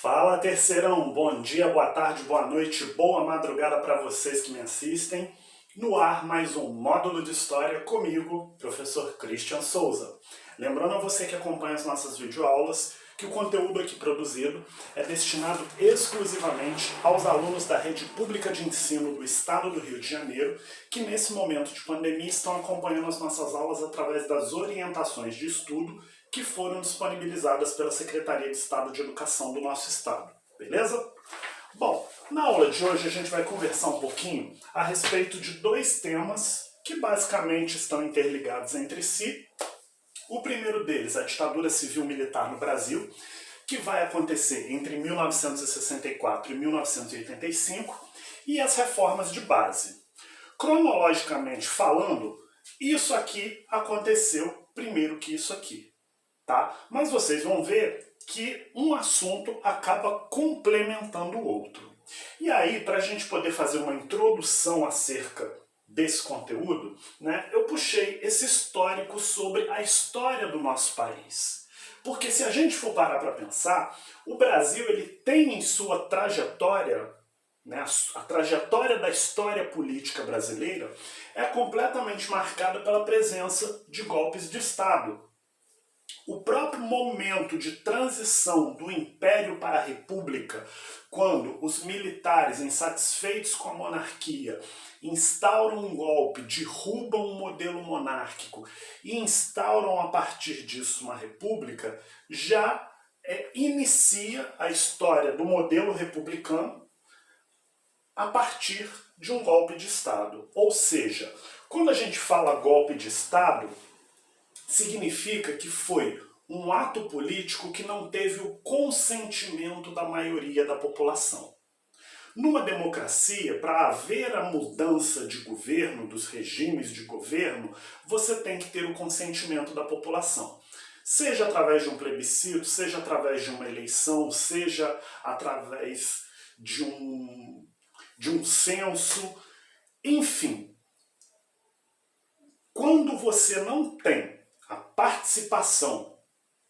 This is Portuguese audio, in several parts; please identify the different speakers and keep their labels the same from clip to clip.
Speaker 1: Fala, terceirão! Bom dia, boa tarde, boa noite, boa madrugada para vocês que me assistem. No ar, mais um módulo de História comigo, professor Christian Souza. Lembrando a você que acompanha as nossas videoaulas que o conteúdo aqui produzido é destinado exclusivamente aos alunos da rede pública de ensino do Estado do Rio de Janeiro, que nesse momento de pandemia estão acompanhando as nossas aulas através das orientações de estudo que foram disponibilizadas pela Secretaria de Estado de Educação do nosso estado. Beleza? Bom, na aula de hoje a gente vai conversar um pouquinho a respeito de dois temas que basicamente estão interligados entre si. O primeiro deles, a ditadura civil-militar no Brasil, que vai acontecer entre 1964 e 1985, e as reformas de base. Cronologicamente falando, isso aqui aconteceu primeiro que isso aqui, tá? Mas vocês vão ver que um assunto acaba complementando o outro. E aí, para a gente poder fazer uma introdução acerca desse conteúdo, né, eu puxei esse histórico sobre a história do nosso país. Porque se a gente for parar para pensar, o Brasil ele tem em sua trajetória, né, a trajetória da história política brasileira é completamente marcada pela presença de golpes de Estado. O próprio momento de transição do Império para a República, quando os militares, insatisfeitos com a monarquia, instauram um golpe, derrubam um modelo monárquico e instauram a partir disso uma república, já inicia a história do modelo republicano a partir de um golpe de Estado. Ou seja, quando a gente fala golpe de Estado, significa que foi um ato político que não teve o consentimento da maioria da população. Numa democracia, para haver a mudança de governo, dos regimes de governo, você tem que ter o consentimento da população. Seja através de um plebiscito, seja através de uma eleição, seja através de um censo, enfim. Quando você não tem a participação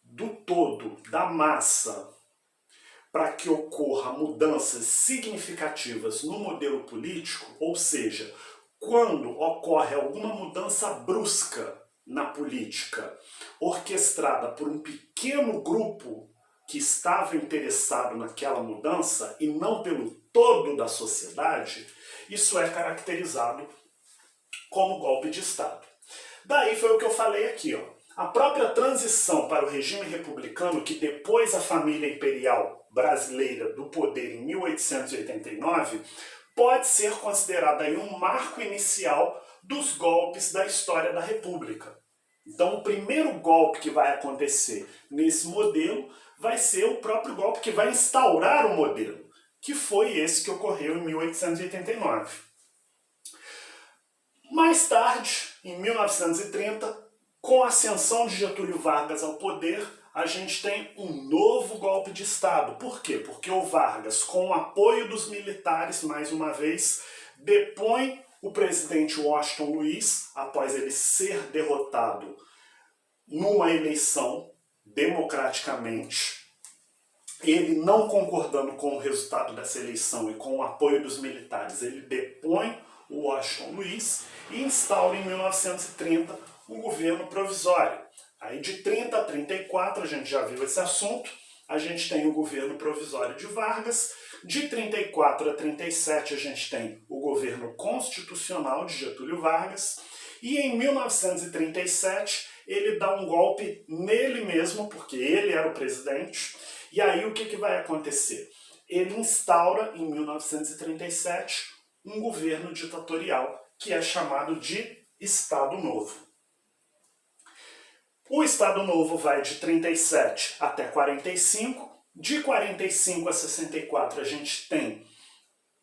Speaker 1: do todo, da massa, para que ocorra mudanças significativas no modelo político, ou seja, quando ocorre alguma mudança brusca na política, orquestrada por um pequeno grupo que estava interessado naquela mudança e não pelo todo da sociedade, isso é caracterizado como golpe de Estado. Daí foi o que eu falei aqui, ó. A própria transição para o regime republicano, que depois a família imperial brasileira do poder em 1889, pode ser considerada aí um marco inicial dos golpes da história da República. Então o primeiro golpe que vai acontecer nesse modelo vai ser o próprio golpe que vai instaurar o modelo, que foi esse que ocorreu em 1889. Mais tarde, em 1930, com a ascensão de Getúlio Vargas ao poder, a gente tem um novo golpe de Estado. Por quê? Porque o Vargas, com o apoio dos militares, mais uma vez, depõe o presidente Washington Luiz, após ele ser derrotado numa eleição democraticamente. Ele, não concordando com o resultado dessa eleição e com o apoio dos militares, ele depõe o Washington Luiz e instaura em 1930 um governo provisório. Aí de 30 a 34, a gente já viu esse assunto, a gente tem o governo provisório de Vargas, de 34 a 37 a gente tem o governo constitucional de Getúlio Vargas, e em 1937 ele dá um golpe nele mesmo, porque ele era o presidente, e aí o que vai acontecer? Ele instaura em 1937 um governo ditatorial que é chamado de Estado Novo. O Estado Novo vai de 37 até 45, de 45 a 64 a gente tem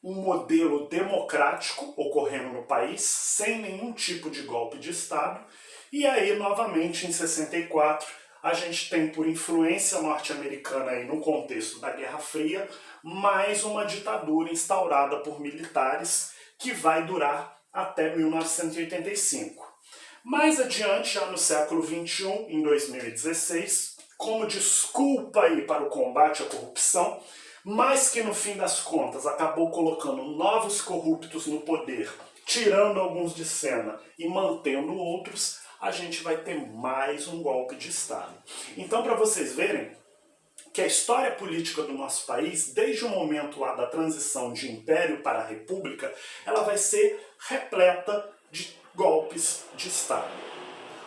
Speaker 1: um modelo democrático ocorrendo no país, sem nenhum tipo de golpe de Estado, e aí novamente em 64 a gente tem, por influência norte-americana aí no contexto da Guerra Fria, mais uma ditadura instaurada por militares que vai durar até 1985. Mais adiante, já no século XXI, em 2016, como desculpa aí para o combate à corrupção, mas que no fim das contas acabou colocando novos corruptos no poder, tirando alguns de cena e mantendo outros, a gente vai ter mais um golpe de Estado. Então, para vocês verem que a história política do nosso país, desde o momento lá da transição de império para a república, ela vai ser repleta de golpes de Estado.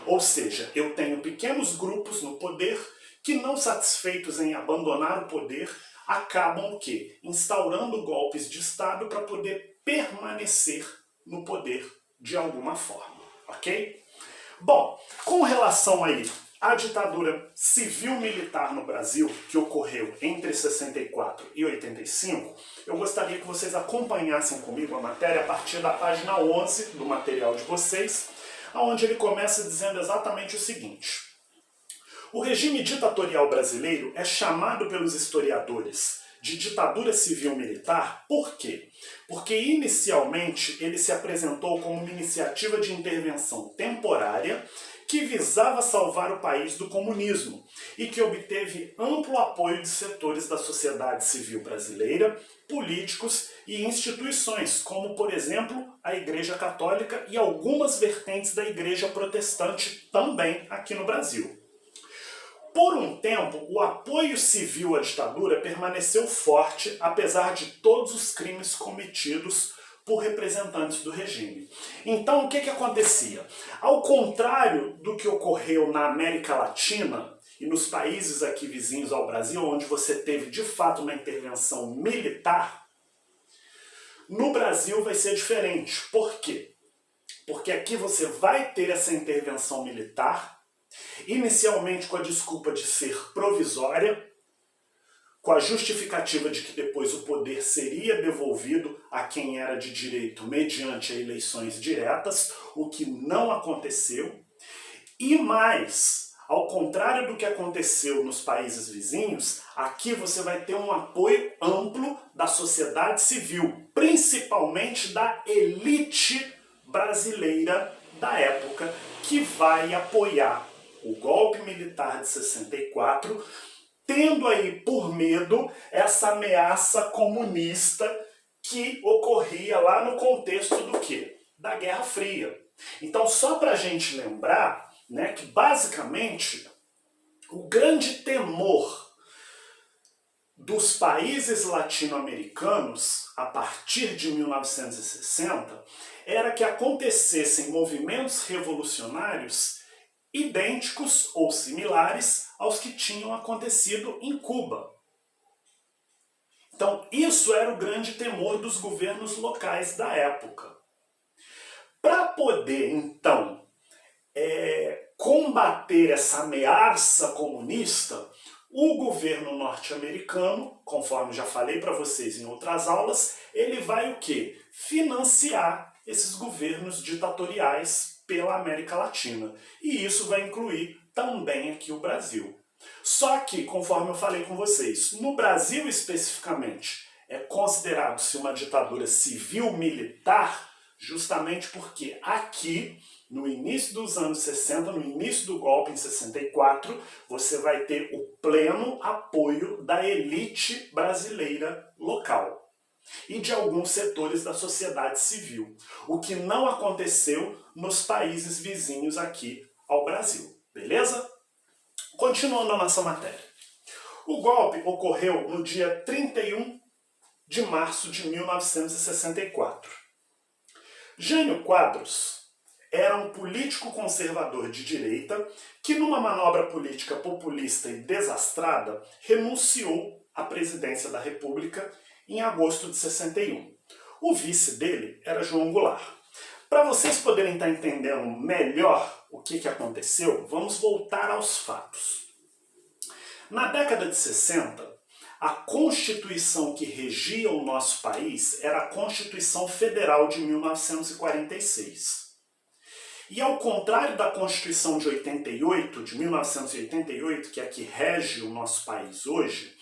Speaker 1: Ou seja, eu tenho pequenos grupos no poder que, não satisfeitos em abandonar o poder, acabam o quê? Instaurando golpes de Estado para poder permanecer no poder de alguma forma, ok? Bom, com relação aí à ditadura civil-militar no Brasil, que ocorreu entre 64 e 85, eu gostaria que vocês acompanhassem comigo a matéria a partir da página 11 do material de vocês, onde ele começa dizendo exatamente o seguinte: o regime ditatorial brasileiro é chamado pelos historiadores de ditadura civil-militar. Por quê? Porque inicialmente ele se apresentou como uma iniciativa de intervenção temporária que visava salvar o país do comunismo e que obteve amplo apoio de setores da sociedade civil brasileira, políticos e instituições, como, por exemplo, a Igreja Católica e algumas vertentes da Igreja Protestante também aqui no Brasil. Por um tempo, o apoio civil à ditadura permaneceu forte, apesar de todos os crimes cometidos por representantes do regime. Então, o que acontecia? Ao contrário do que ocorreu na América Latina e nos países aqui vizinhos ao Brasil, onde você teve de fato uma intervenção militar, no Brasil vai ser diferente. Por quê? Porque aqui você vai ter essa intervenção militar, inicialmente com a desculpa de ser provisória, com a justificativa de que depois o poder seria devolvido a quem era de direito mediante eleições diretas, o que não aconteceu. E mais, ao contrário do que aconteceu nos países vizinhos, aqui você vai ter um apoio amplo da sociedade civil, principalmente da elite brasileira da época, que vai apoiar o golpe militar de 64, tendo aí por medo essa ameaça comunista que ocorria lá no contexto do quê? Da Guerra Fria. Então, só para a gente lembrar, né, que basicamente o grande temor dos países latino-americanos a partir de 1960 era que acontecessem movimentos revolucionários idênticos ou similares aos que tinham acontecido em Cuba. Então, isso era o grande temor dos governos locais da época. Para poder, então, combater essa ameaça comunista, o governo norte-americano, conforme já falei para vocês em outras aulas, ele vai o quê? Financiar esses governos ditatoriais pela América Latina. E isso vai incluir também aqui o Brasil. Só que, conforme eu falei com vocês, no Brasil especificamente, é considerado-se uma ditadura civil-militar justamente porque aqui, no início dos anos 60, no início do golpe em 64, você vai ter o pleno apoio da elite brasileira local e de alguns setores da sociedade civil, o que não aconteceu nos países vizinhos aqui ao Brasil, beleza? Continuando a nossa matéria. O golpe ocorreu no dia 31 de março de 1964. Jânio Quadros era um político conservador de direita que, numa manobra política populista e desastrada, renunciou à presidência da República em agosto de 61. O vice dele era João Goulart. Para vocês poderem estar entendendo melhor o que aconteceu, vamos voltar aos fatos. Na década de 60, a Constituição que regia o nosso país era a Constituição Federal de 1946. E ao contrário da Constituição de 88, de 1988, que é a que rege o nosso país hoje,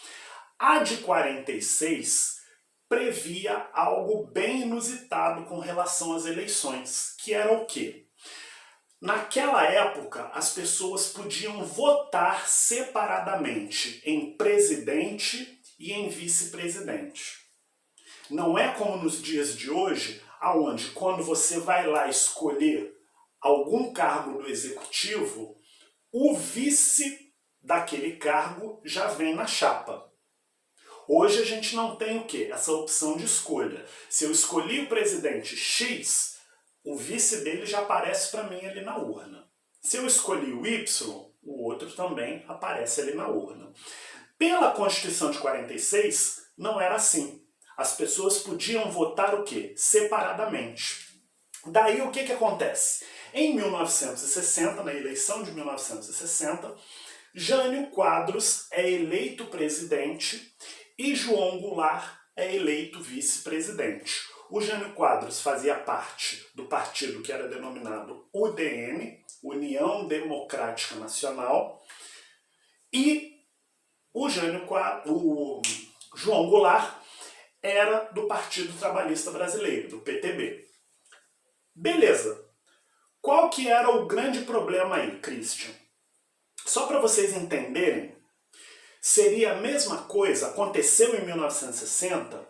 Speaker 1: a de 46 previa algo bem inusitado com relação às eleições, que era o quê? Naquela época, as pessoas podiam votar separadamente em presidente e em vice-presidente. Não é como nos dias de hoje, aonde quando você vai lá escolher algum cargo do executivo, o vice daquele cargo já vem na chapa. Hoje a gente não tem o quê? Essa opção de escolha. Se eu escolhi o presidente X, o vice dele já aparece para mim ali na urna. Se eu escolhi o Y, o outro também aparece ali na urna. Pela Constituição de 46, não era assim. As pessoas podiam votar o quê? Separadamente. Daí o que acontece? Em 1960, na eleição de 1960, Jânio Quadros é eleito presidente e João Goulart é eleito vice-presidente. O Jânio Quadros fazia parte do partido que era denominado UDN, União Democrática Nacional, e o João Goulart era do Partido Trabalhista Brasileiro, do PTB. Beleza. Qual que era o grande problema aí, Christian? Só para vocês entenderem, seria a mesma coisa, aconteceu em 1960,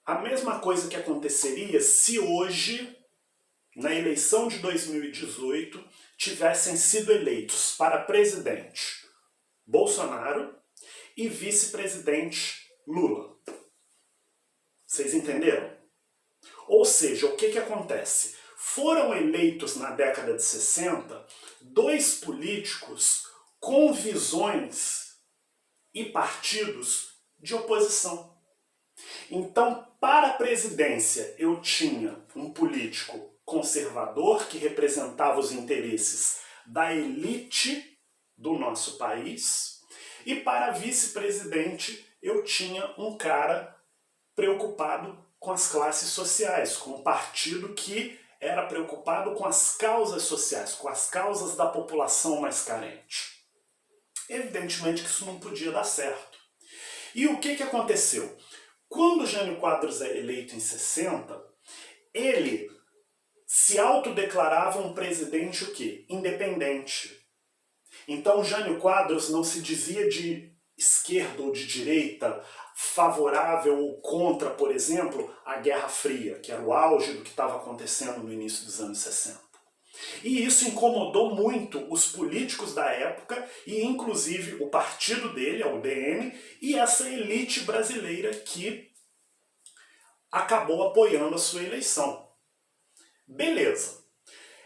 Speaker 1: a mesma coisa que aconteceria se hoje, na eleição de 2018, tivessem sido eleitos para presidente Bolsonaro e vice-presidente Lula. Vocês entenderam? Ou seja, o que acontece? Foram eleitos na década de 60 dois políticos com visões e partidos de oposição. Então, para a presidência, eu tinha um político conservador que representava os interesses da elite do nosso país, e para vice-presidente eu tinha um cara preocupado com as classes sociais, com um partido que era preocupado com as causas sociais, com as causas da população mais carente. Evidentemente que isso não podia dar certo. E o que aconteceu? Quando Jânio Quadros é eleito em 60, ele se autodeclarava um presidente o quê? Independente. Então Jânio Quadros não se dizia de esquerda ou de direita, favorável ou contra, por exemplo, a Guerra Fria, que era o auge do que estava acontecendo no início dos anos 60. E isso incomodou muito os políticos da época e inclusive o partido dele, a UDN, e essa elite brasileira que acabou apoiando a sua eleição. Beleza.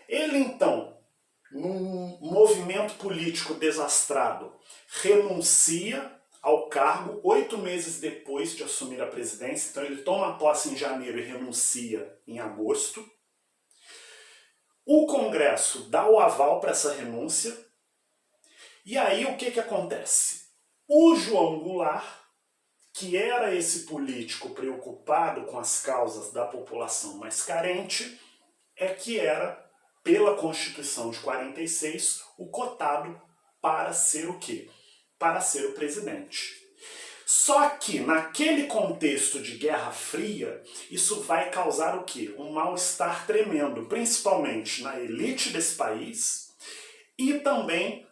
Speaker 1: Ele então, num movimento político desastrado, renuncia ao cargo 8 meses depois de assumir a presidência. Então ele toma posse em janeiro e renuncia em agosto. O Congresso dá o aval para essa renúncia. E aí o que acontece? O João Goulart, que era esse político preocupado com as causas da população mais carente, é que era, pela Constituição de 46, o cotado para ser o quê? Para ser o presidente. Só que, naquele contexto de Guerra Fria, isso vai causar o quê? Um mal-estar tremendo, principalmente na elite desse país e também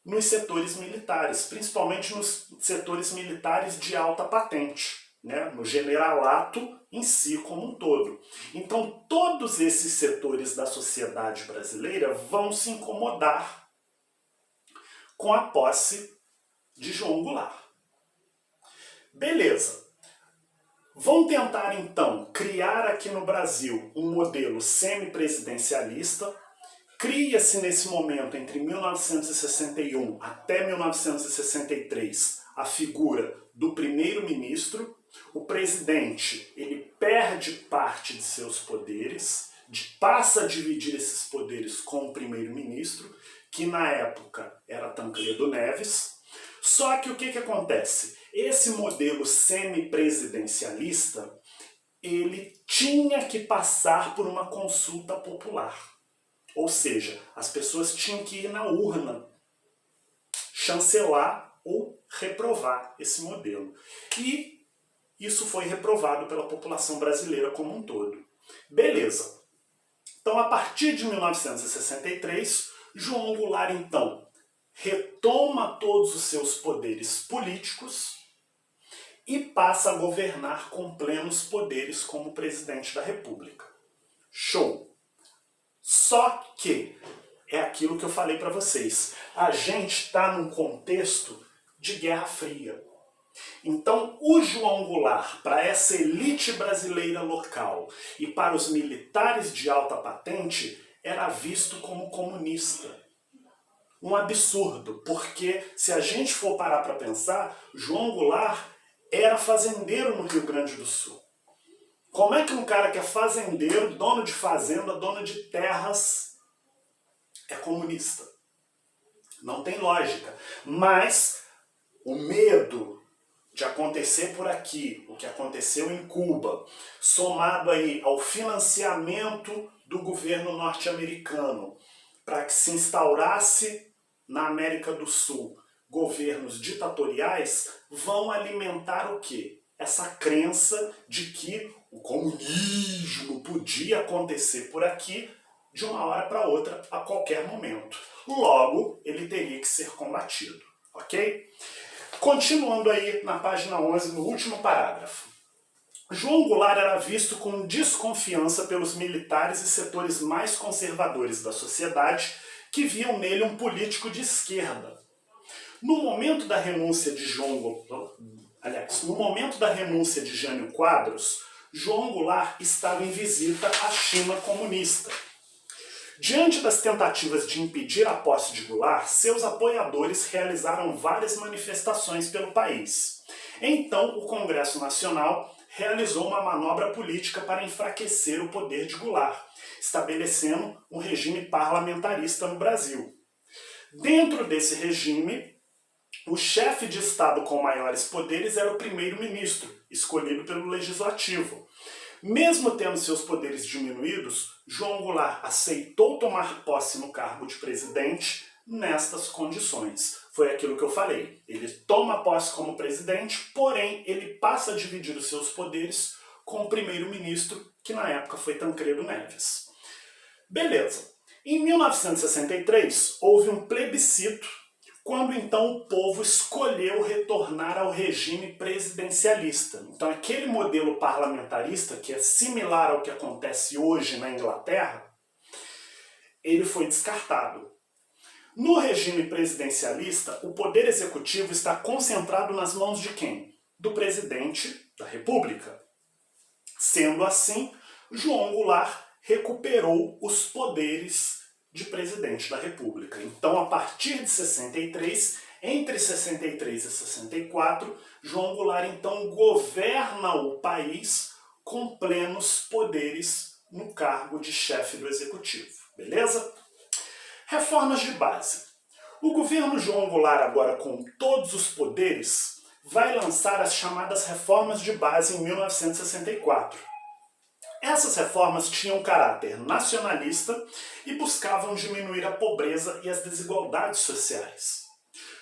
Speaker 1: nos setores militares, principalmente nos setores militares de alta patente, né? No generalato em si como um todo. Então, todos esses setores da sociedade brasileira vão se incomodar com a posse de João Goulart. Beleza. Vão tentar, então, criar aqui no Brasil um modelo semipresidencialista. Cria-se nesse momento, entre 1961 até 1963, a figura do primeiro-ministro. O presidente, ele perde parte de seus poderes, passa a dividir esses poderes com o primeiro-ministro, que na época era Tancredo Neves. Só que o que acontece? Esse modelo semipresidencialista, ele tinha que passar por uma consulta popular. Ou seja, as pessoas tinham que ir na urna, chancelar ou reprovar esse modelo. E isso foi reprovado pela população brasileira como um todo. Beleza. Então, a partir de 1963, João Goulart, então, retoma todos os seus poderes políticos e passa a governar com plenos poderes como presidente da República. Show! Só que é aquilo que eu falei para vocês. A gente está num contexto de Guerra Fria. Então, o João Goulart, para essa elite brasileira local e para os militares de alta patente, era visto como comunista. Um absurdo, porque se a gente for parar para pensar, João Goulart era fazendeiro no Rio Grande do Sul. Como é que um cara que é fazendeiro, dono de fazenda, dono de terras, é comunista? Não tem lógica. Mas o medo de acontecer por aqui, o que aconteceu em Cuba, somado aí ao financiamento do governo norte-americano para que se instaurasse na América do Sul governos ditatoriais, vão alimentar o quê? Essa crença de que o comunismo podia acontecer por aqui de uma hora para outra, a qualquer momento. Logo, ele teria que ser combatido, ok? Continuando aí na página 11, no último parágrafo. João Goulart era visto com desconfiança pelos militares e setores mais conservadores da sociedade que viam nele um político de esquerda. No momento da renúncia de Jânio Quadros, João Goulart estava em visita à China comunista. Diante das tentativas de impedir a posse de Goulart, seus apoiadores realizaram várias manifestações pelo país. Então, o Congresso Nacional realizou uma manobra política para enfraquecer o poder de Goulart, estabelecendo um regime parlamentarista no Brasil. Dentro desse regime, o chefe de Estado com maiores poderes era o primeiro-ministro, escolhido pelo Legislativo. Mesmo tendo seus poderes diminuídos, João Goulart aceitou tomar posse no cargo de presidente nestas condições. Foi aquilo que eu falei. Ele toma posse como presidente, porém ele passa a dividir os seus poderes com o primeiro-ministro, que na época foi Tancredo Neves. Beleza. Em 1963, houve um plebiscito, quando então o povo escolheu retornar ao regime presidencialista. Então aquele modelo parlamentarista, que é similar ao que acontece hoje na Inglaterra, ele foi descartado. No regime presidencialista, o poder executivo está concentrado nas mãos de quem? Do presidente da República. Sendo assim, João Goulart recuperou os poderes de presidente da República. Então, a partir de 63, entre 63 e 64, João Goulart então governa o país com plenos poderes no cargo de chefe do executivo. Beleza? Reformas de base. O governo João Goulart, agora com todos os poderes, vai lançar as chamadas reformas de base em 1964. Essas reformas tinham caráter nacionalista e buscavam diminuir a pobreza e as desigualdades sociais.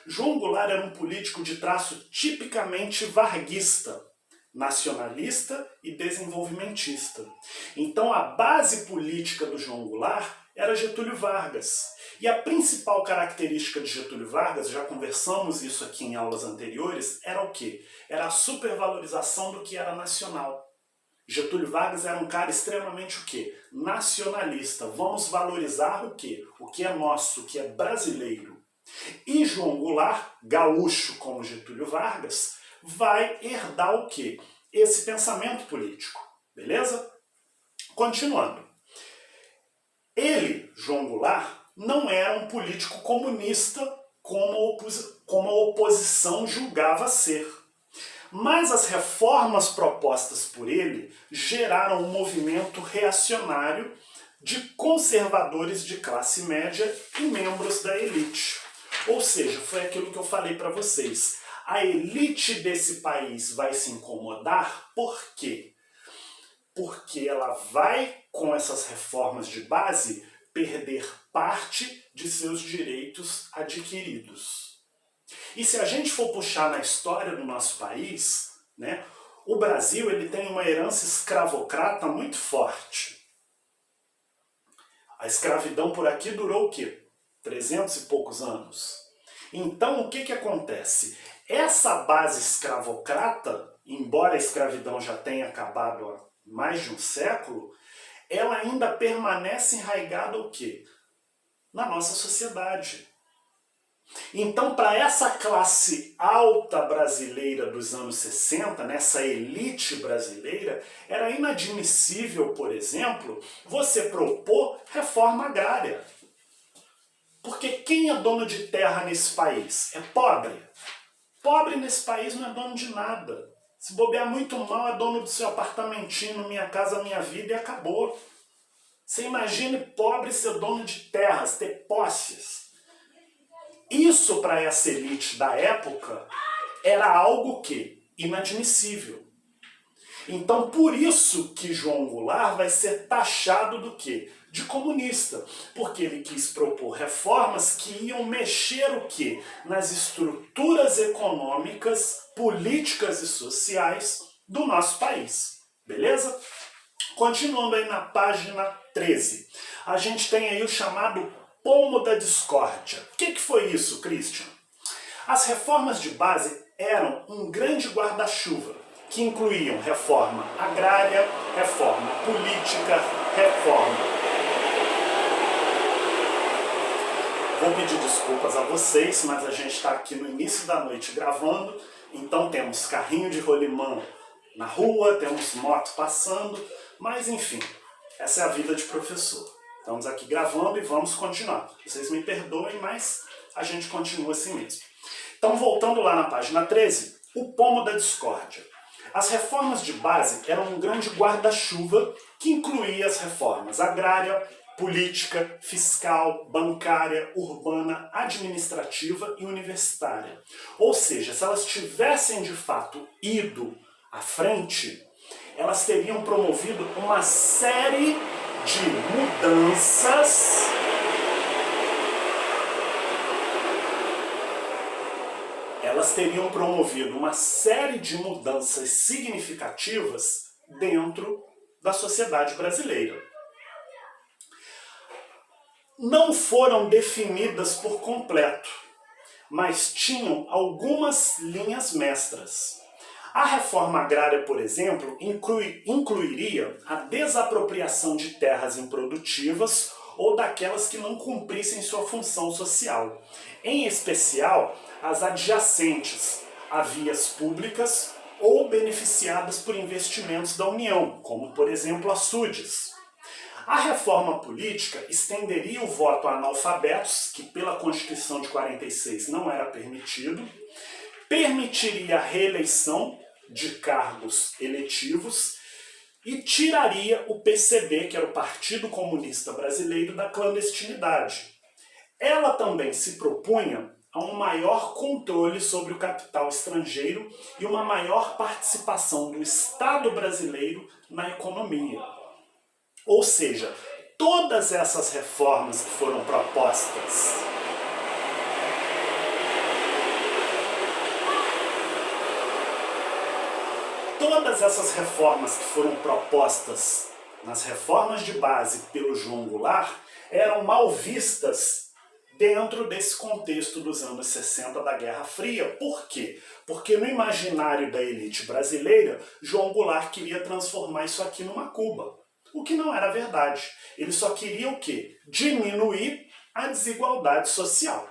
Speaker 1: João Goulart era um político de traço tipicamente varguista, nacionalista e desenvolvimentista. Então a base política do João Goulart era Getúlio Vargas. E a principal característica de Getúlio Vargas, já conversamos isso aqui em aulas anteriores, era o quê? Era a supervalorização do que era nacional. Getúlio Vargas era um cara extremamente o quê? Nacionalista. Vamos valorizar o quê? O que é nosso, o que é brasileiro. E João Goulart, gaúcho como Getúlio Vargas, vai herdar o quê? Esse pensamento político. Beleza? Continuando. Ele, João Goulart, não era um político comunista como a oposição julgava ser. Mas as reformas propostas por ele geraram um movimento reacionário de conservadores de classe média e membros da elite. Ou seja, foi aquilo que eu falei para vocês. A elite desse país vai se incomodar, por quê? Porque ela vai, com essas reformas de base, perder parte de seus direitos adquiridos. E se a gente for puxar na história do nosso país, né, o Brasil ele tem uma herança escravocrata muito forte. A escravidão por aqui durou o quê? 300 e poucos anos. Então, o que acontece? Essa base escravocrata, embora a escravidão já tenha acabado há mais de um século, ela ainda permanece enraizada o quê? Na nossa sociedade. Então, para essa classe alta brasileira dos anos 60, nessa elite brasileira, era inadmissível, por exemplo, você propor reforma agrária. Porque quem é dono de terra nesse país? É pobre. Pobre nesse país não é dono de nada. Se bobear muito mal, é dono do seu apartamentinho, Minha Casa Minha Vida, e acabou. Você imagine pobre ser dono de terras, ter posses. Isso, para essa elite da época, era algo que inadmissível. Então, por isso que João Goulart vai ser taxado do quê? De comunista. Porque ele quis propor reformas que iam mexer o quê? Nas estruturas econômicas, políticas e sociais do nosso país. Beleza? Continuando aí na página 13. A gente tem aí o chamado Pomo da Discórdia. O que foi isso, Christian? As reformas de base eram um grande guarda-chuva, que incluíam reforma agrária, reforma política, reforma. Vou pedir desculpas a vocês, mas a gente está aqui no início da noite gravando, então temos carrinho de rolimã na rua, temos moto passando, mas enfim, essa é a vida de professor. Estamos aqui gravando e vamos continuar. Vocês me perdoem, mas a gente continua assim mesmo. Então, voltando lá na página 13, o Pomo da Discórdia. As reformas de base eram um grande guarda-chuva que incluía as reformas agrária, política, fiscal, bancária, urbana, administrativa e universitária. Ou seja, se elas tivessem de fato ido à frente, elas teriam promovido uma série de mudanças significativas dentro da sociedade brasileira. Não foram definidas por completo, mas tinham algumas linhas mestras. A reforma agrária, por exemplo, incluiria a desapropriação de terras improdutivas ou daquelas que não cumprissem sua função social. Em especial, as adjacentes a vias públicas ou beneficiadas por investimentos da União, como, por exemplo, açudes. A reforma política estenderia o voto a analfabetos, que pela Constituição de 46 não era permitido, permitiria a reeleição de cargos eletivos e tiraria o PCB, que era o Partido Comunista Brasileiro, da clandestinidade. Ela também se propunha a um maior controle sobre o capital estrangeiro e uma maior participação do Estado brasileiro na economia. Ou seja, todas essas reformas que foram propostas nas reformas de base pelo João Goulart eram mal vistas dentro desse contexto dos anos 60 da Guerra Fria. Por quê? Porque no imaginário da elite brasileira, João Goulart queria transformar isso aqui numa Cuba. O que não era verdade. Ele só queria o quê? Diminuir a desigualdade social.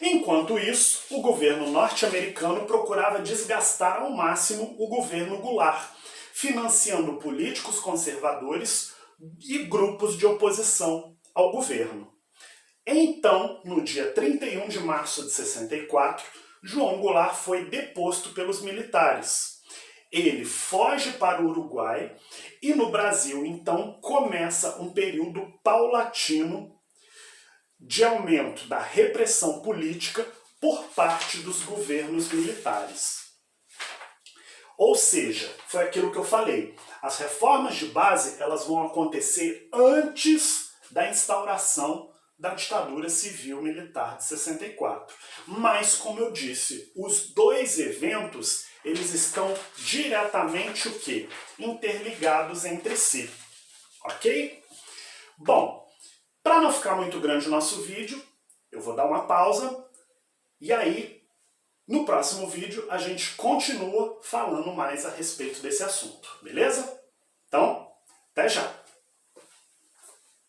Speaker 1: Enquanto isso, o governo norte-americano procurava desgastar ao máximo o governo Goulart, financiando políticos conservadores e grupos de oposição ao governo. Então, no dia 31 de março de 64, João Goulart foi deposto pelos militares. Ele foge para o Uruguai e no Brasil, então, começa um período paulatino de aumento da repressão política por parte dos governos militares. Ou seja, foi aquilo que eu falei, as reformas de base elas vão acontecer antes da instauração da ditadura civil-militar de 64. Mas, como eu disse, os dois eventos eles estão diretamente o quê? Interligados entre si. Ok? Bom, para não ficar muito grande o nosso vídeo, eu vou dar uma pausa e aí, no próximo vídeo, a gente continua falando mais a respeito desse assunto, beleza? Então, até já!